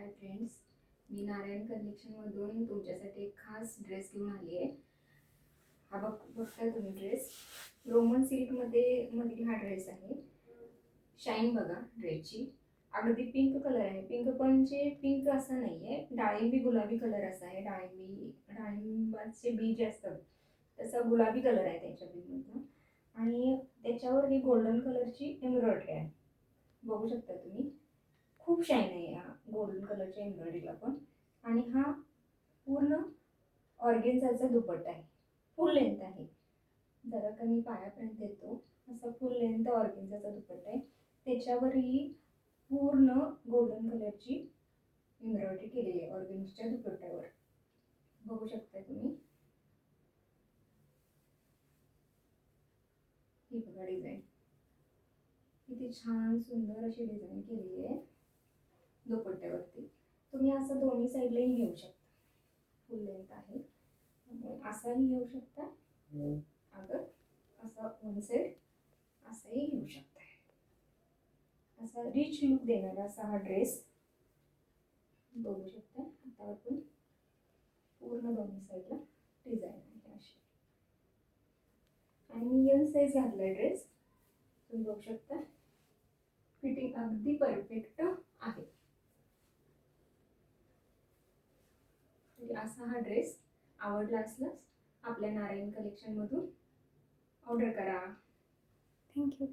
Hi friends, मी नारायण कलेक्शनमधून तुमच्यासाठी एक खास ड्रेस घेऊन आली आहे. हा बघताय तुम्ही ड्रेस रोमन सिल्कमध्ये मधील हा ड्रेस आहे. शाईन बघा ड्रेसची, अगदी पिंक कलर आहे. पिंक पण जे पिंक असं नाही आहे, डाळिंबी गुलाबी कलर असा आहे. डाळिंबाचे बी जे असतात तसा गुलाबी कलर आहे त्याच्या बीमधला, आणि त्याच्यावर ही गोल्डन कलरची एम्ब्रॉयडरी आहे. बघू शकता तुम्ही, खूप शाईन आहे या गोल्डन कलरच्या एम्ब्रॉयडरीला पण. आणि हा पूर्ण ऑर्गेन्झाचा दुपट्टा आहे, फुल लेंथ आहे. जरा कमी पायापर्यंत येतो असा फुल लेंथ ऑर्गेन्झाचा दुपट्टा आहे. त्याच्यावरही पूर्ण गोल्डन कलरची एम्ब्रॉयडरी केलेली आहे ऑर्गेन्झाच्या दुपट्ट्यावर. बघू शकता तुम्ही, ही बघा डिझाईन, किती छान सुंदर अशी डिझाईन केलेली आहे दुपट्ट्यावरती. तुम्ही असं दोन्ही साईडलाही घेऊ शकता, फुल लेंथ आहे असाही घेऊ शकता, अगर असा वन साईड असाही घेऊ शकता. असा रिच लुक देणारा असा हा ड्रेस बघू शकता. आता आपण पूर्ण दोन्ही साईडला डिझाईन आहे अशी, आणि मी एल साईज घातलाय ड्रेस. तुम्ही बघू शकता, फिटिंग अगदी परफेक्ट आहे. असा हा ड्रेस आवडला असल्यास आपल्या नारायण कलेक्शनमधून ऑर्डर करा. थँक्यू.